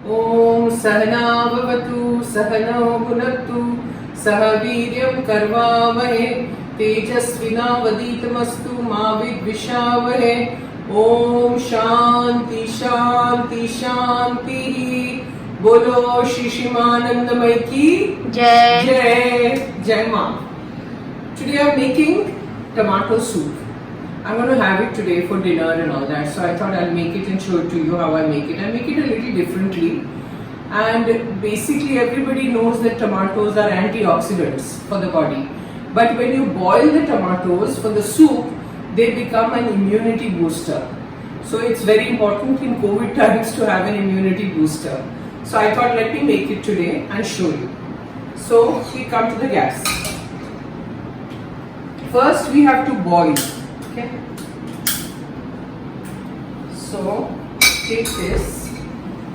ॐ सहना भवतु सहनौ भुनक्तु सह वीर्यं कर्वावहे तेजस्विनावधीतमस्तु मा विद्विषावहे। ओम शांति शांति शांति। बोलो श्री शिवानंदमय की जय जय। जय मां। Today I am making tomato soup. I'm going to have it today for dinner and all that. So I thought I'll make it and show it to you how I make it. I make it a little differently. And basically everybody knows that tomatoes are antioxidants for the body. But when you boil the tomatoes for the soup, they become an immunity booster. So it's very important in COVID times to have an immunity booster. So I thought let me make it today and show you. So we come to the gas. First we have to boil. Okay. So take this,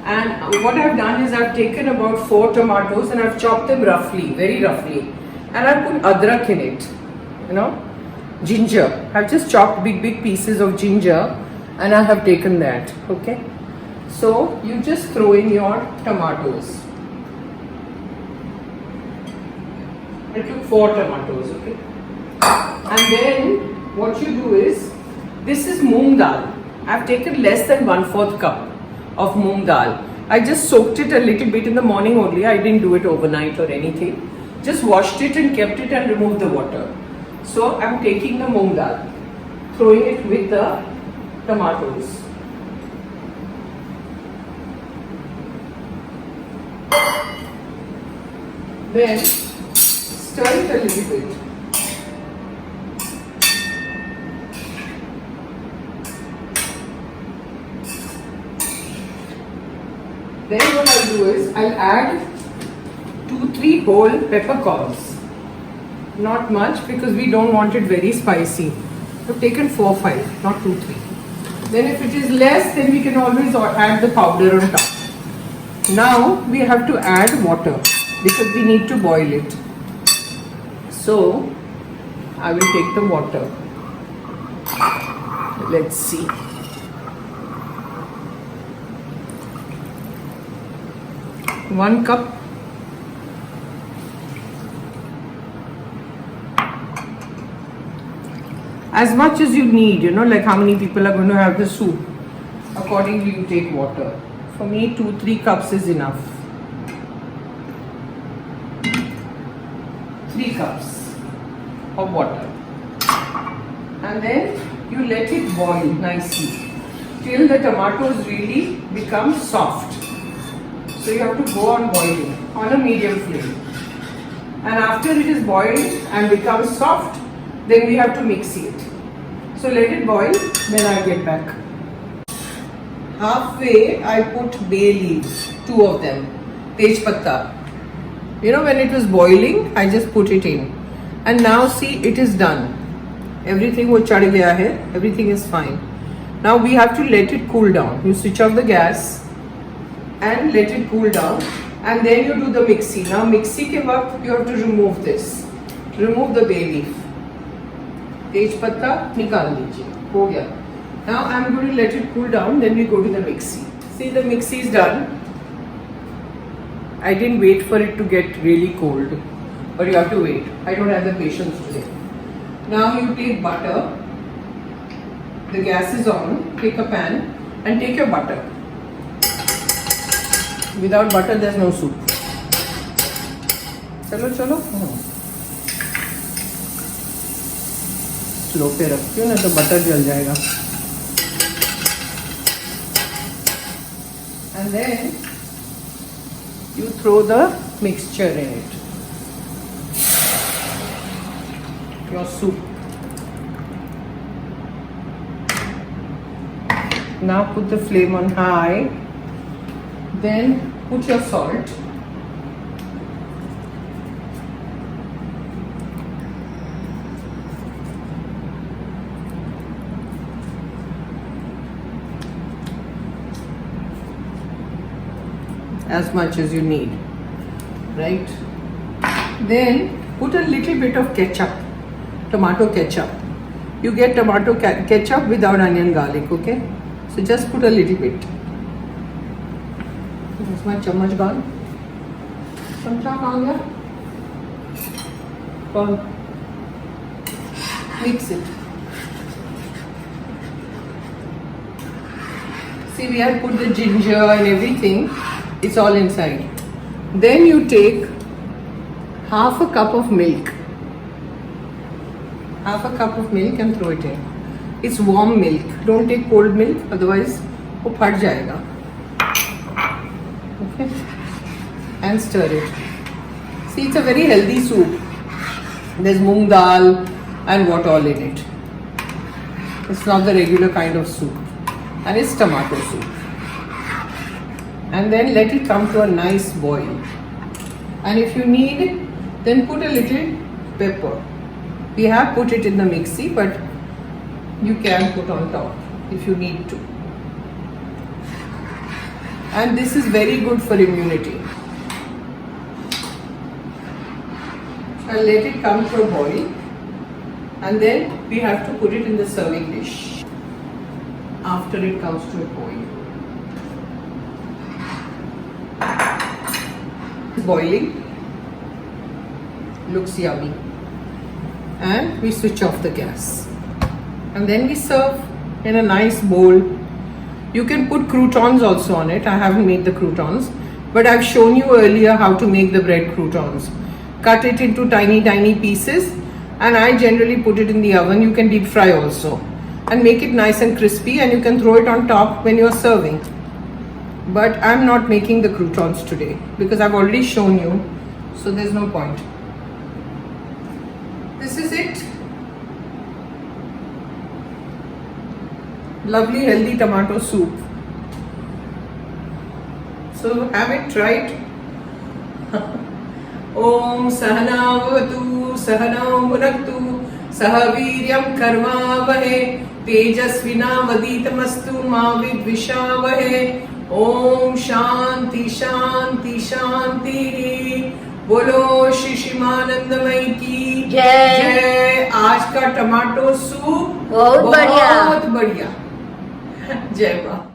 and what I've done is I've taken about 4 tomatoes and I've chopped them roughly, very roughly, and I've put adrak in it, ginger. I've just chopped big pieces of ginger and I have taken that. Okay, so you just throw in your tomatoes. I took 4 tomatoes. Okay, and then what you do is, this is moong dal. I've taken less than 1/4 cup of moong dal. I just soaked it a little bit in the morning only. I didn't do it overnight or anything. Just washed it and kept it and removed the water. So I'm taking the moong dal, throwing it with the tomatoes. Then stir it a little bit. Then what I'll do is I'll add 2-3 whole peppercorns. Not much because we don't want it very spicy. I've taken 4-5, not 2-3. Then if it is less, then we can always add the powder on top. Now we have to add water because we need to boil it. So I will take the water. Let's see. One cup. As much as you need, like how many people are going to have the soup. Accordingly, you take water. For me, 2-3 cups is enough. 3 cups of water. And then you let it boil nicely till the tomatoes really become soft. So you have to go on boiling on a medium flame. And after it is boiled and becomes soft, then we have to mix it. So let it boil, then I'll get back. Halfway I put bay leaves, 2 of them, tej patta. When it was boiling, I just put it in. And now see, it is done. Everything wo chad gaya hai, everything is fine. Now we have to let it cool down. You switch off the gas and let it cool down, and then you do the mixie. Now mixie ke waqt you have to remove this. Remove the bay leaf. Tej patta nikal dijiye. Ho gaya. Now I'm going to let it cool down, then we go to the mixie. See, the mixie is done. I didn't wait for it to get really cold, but you have to wait. I don't have the patience today. Now you take butter. The gas is on. Take a pan and take your butter. Without butter, there's no soup. चलो slow पे रखती हूँ ना तो butter जल जाएगा. And then you throw the mixture in it. Your soup. Now put the flame on high. Then put your salt. As much as you need, right? Then put a little bit of ketchup, tomato ketchup. You get tomato ketchup without onion garlic, okay? So just put a little bit. इसमें चम्मच डाल, चमचा कहाँ गया? और mix it. See, we have put the ginger and everything. It's all inside. Then you take half a cup of milk. Half a cup of milk and throw it in. It's warm milk. Don't take cold milk, otherwise वो फट जाएगा. Okay. And stir it. See, it's a very healthy soup. There's moong dal and what all in it. It's not the regular kind of soup. And it's tomato soup. And then let it come to a nice boil. And if you need, then put a little pepper. We have put it in the mixie, but you can put on top if you need to. And this is very good for immunity. I'll let it come to a boil, and then we have to put it in the serving dish after it comes to a boil. It's boiling, looks yummy, and we switch off the gas, and then we serve in a nice bowl. You can put croutons also on it. I haven't made the croutons, but I've shown you earlier how to make the bread croutons. Cut it into tiny pieces, and I generally put it in the oven. You can deep fry also and make it nice and crispy, and you can throw it on top when you're serving. But I'm not making the croutons today because I've already shown you, so there's no point. This is it. Lovely healthy tomato soup. So have it tried. Om Sahana Bhavatu Sahanao Bhunaktu Saha Viryam Karmavahe Tejasvinavaditamastu Ma Vidvishavahe. Om Shanti Shanti Shanti. बोलो श्री शिमानंदमयी की जय. आज का tomato soup बहुत बढ़िया. जय मां.